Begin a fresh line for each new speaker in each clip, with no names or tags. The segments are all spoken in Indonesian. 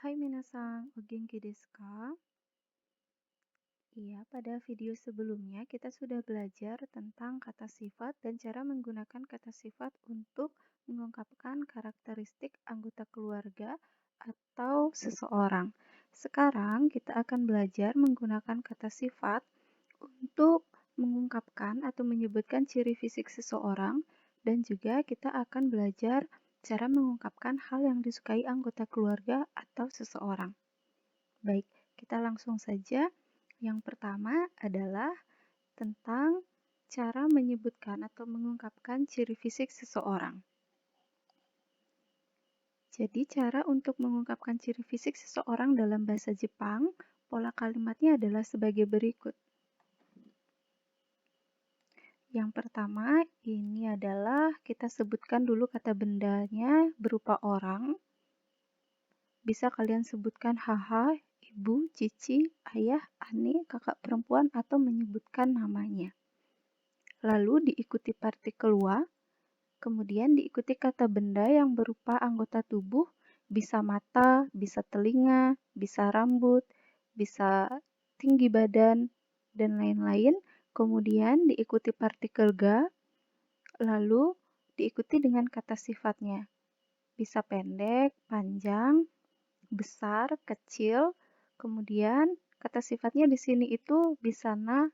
Hai minasan, o genki desu ka? Iya, pada video sebelumnya kita sudah belajar tentang kata sifat dan cara menggunakan kata sifat untuk mengungkapkan karakteristik anggota keluarga atau seseorang. Sekarang kita akan belajar menggunakan kata sifat untuk mengungkapkan atau menyebutkan ciri fisik seseorang dan juga kita akan belajar cara mengungkapkan hal yang disukai anggota keluarga atau seseorang. Baik, kita langsung saja. Yang pertama adalah tentang cara menyebutkan atau mengungkapkan ciri fisik seseorang. Jadi, cara untuk mengungkapkan ciri fisik seseorang dalam bahasa Jepang, pola kalimatnya adalah sebagai berikut. Yang pertama, ini adalah kita sebutkan dulu kata bendanya berupa orang. Bisa kalian sebutkan haha, ibu, cici, ayah, ane, kakak perempuan, atau menyebutkan namanya. Lalu diikuti partikel wa, kemudian diikuti kata benda yang berupa anggota tubuh, bisa mata, bisa telinga, bisa rambut, bisa tinggi badan, dan lain-lain. Kemudian diikuti partikel ga, lalu diikuti dengan kata sifatnya. Bisa pendek, panjang, besar, kecil. Kemudian kata sifatnya di sini itu bisa na,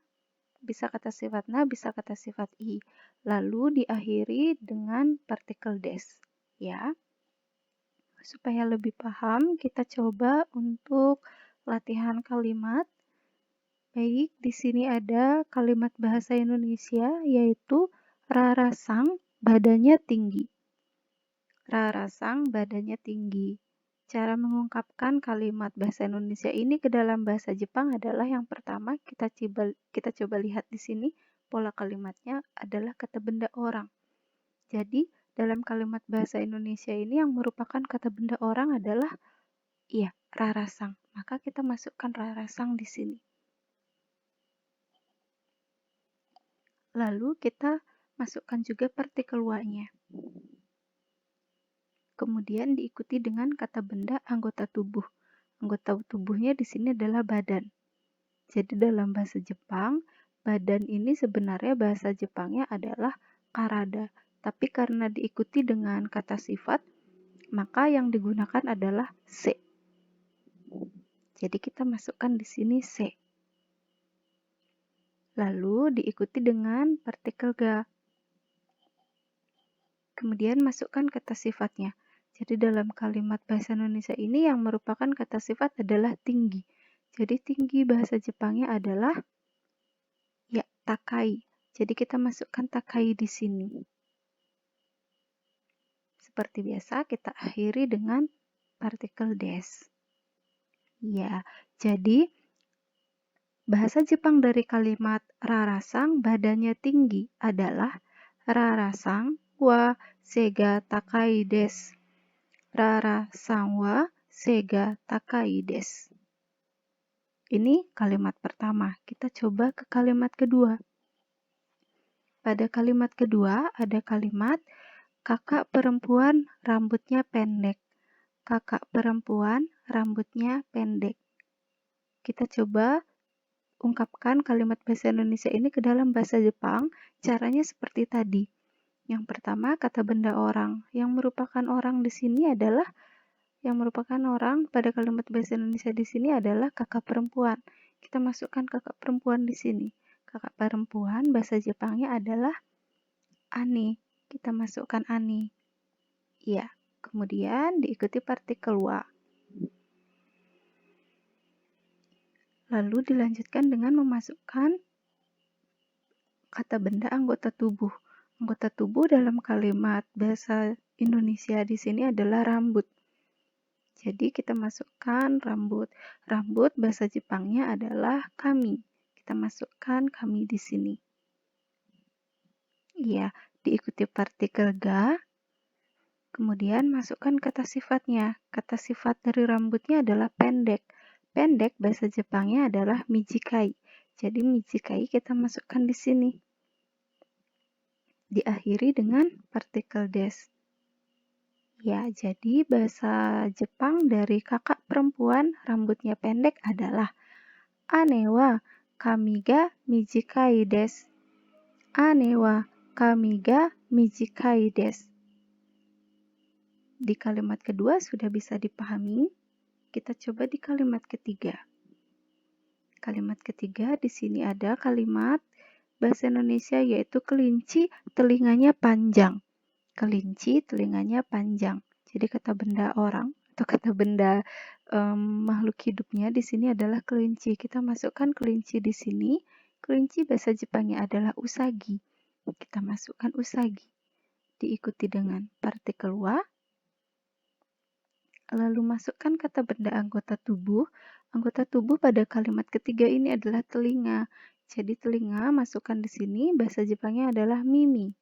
bisa kata sifat na, bisa kata sifat i. Lalu diakhiri dengan partikel des. Ya. Supaya lebih paham, kita coba untuk latihan kalimat. Baik, di sini ada kalimat bahasa Indonesia yaitu rarasang badannya tinggi. Rarasang badannya tinggi. Cara mengungkapkan kalimat bahasa Indonesia ini ke dalam bahasa Jepang adalah yang pertama kita coba lihat di sini pola kalimatnya adalah kata benda orang. Jadi dalam kalimat bahasa Indonesia ini yang merupakan kata benda orang adalah rarasang. Maka kita masukkan rarasang di sini. Lalu kita masukkan juga partikel wa-nya. Kemudian diikuti dengan kata benda anggota tubuh. Anggota tubuhnya di sini adalah badan. Jadi dalam bahasa Jepang, badan ini sebenarnya bahasa Jepangnya adalah karada. Tapi karena diikuti dengan kata sifat, maka yang digunakan adalah se. Jadi kita masukkan di sini se. Lalu diikuti dengan partikel ga. Kemudian masukkan kata sifatnya. Jadi dalam kalimat bahasa Indonesia ini yang merupakan kata sifat adalah tinggi. Jadi tinggi bahasa Jepangnya adalah takai. Jadi kita masukkan takai di sini. Seperti biasa kita akhiri dengan partikel des. Ya, jadi bahasa Jepang dari kalimat rarasang badannya tinggi adalah rarasang wa sega takai des. Rarasang wa sega takai des. Ini kalimat pertama. Kita coba ke kalimat kedua. Pada kalimat kedua ada kalimat kakak perempuan rambutnya pendek. Kakak perempuan rambutnya pendek. Kita coba ungkapkan kalimat bahasa Indonesia ini ke dalam bahasa Jepang. Caranya seperti tadi. Yang pertama kata benda orang. Yang merupakan orang di sini adalah pada kalimat bahasa Indonesia di sini adalah kakak perempuan. Kita masukkan kakak perempuan di sini. Kakak perempuan bahasa Jepangnya adalah ane. Kita masukkan ane. Iya. Kemudian diikuti partikel wa. Lalu dilanjutkan dengan memasukkan kata benda anggota tubuh. Anggota tubuh dalam kalimat bahasa Indonesia di sini adalah rambut. Jadi kita masukkan rambut. Rambut bahasa Jepangnya adalah kami. Kita masukkan kami di sini. Iya, diikuti partikel ga. Kemudian masukkan kata sifatnya. Kata sifat dari rambutnya adalah pendek. Pendek bahasa Jepangnya adalah mijikai. Jadi mijikai kita masukkan di sini. Diakhiri dengan partikel des. Ya, jadi bahasa Jepang dari kakak perempuan rambutnya pendek adalah ane wa kami ga mijikai desu. Ane wa kami ga mijikai desu. Di kalimat kedua sudah bisa dipahami. Kita coba di kalimat ketiga. Kalimat ketiga di sini ada kalimat bahasa Indonesia yaitu kelinci telinganya panjang. Kelinci telinganya panjang. Jadi kata benda orang atau kata benda makhluk hidupnya di sini adalah kelinci. Kita masukkan kelinci di sini. Kelinci bahasa Jepangnya adalah usagi. Kita masukkan usagi. Diikuti dengan partikel wa. Lalu masukkan kata benda anggota tubuh. Anggota tubuh pada kalimat ketiga ini adalah telinga. Jadi telinga masukkan di sini bahasa Jepangnya adalah mimi.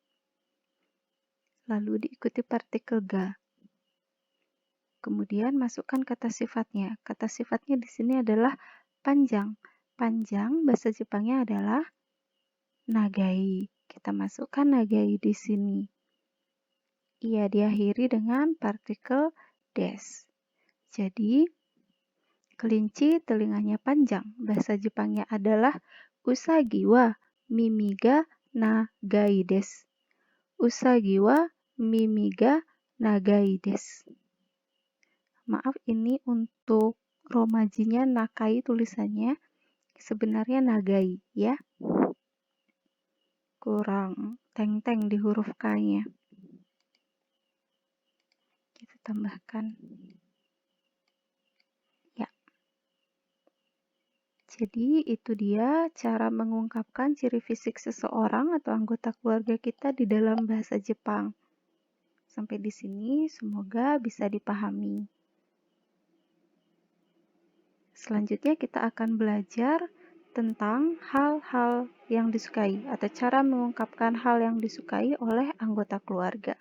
Lalu diikuti partikel ga. Kemudian masukkan kata sifatnya. Kata sifatnya di sini adalah panjang. Panjang bahasa Jepangnya adalah nagai. Kita masukkan nagai di sini. Ia diakhiri dengan partikel des. Jadi kelinci telinganya panjang. Bahasa Jepangnya adalah usagi wa mimi ga nagai desu. Usagi wa mimi ga nagai desu. Maaf, ini untuk romajinya nakai tulisannya. Sebenarnya nagai ya. Kurang teng-teng di huruf K-nya. Kita tambahkan. Ya. Jadi itu dia cara mengungkapkan ciri fisik seseorang atau anggota keluarga kita di dalam bahasa Jepang. Sampai di sini semoga bisa dipahami. Selanjutnya kita akan belajar tentang hal-hal yang disukai atau cara mengungkapkan hal yang disukai oleh anggota keluarga.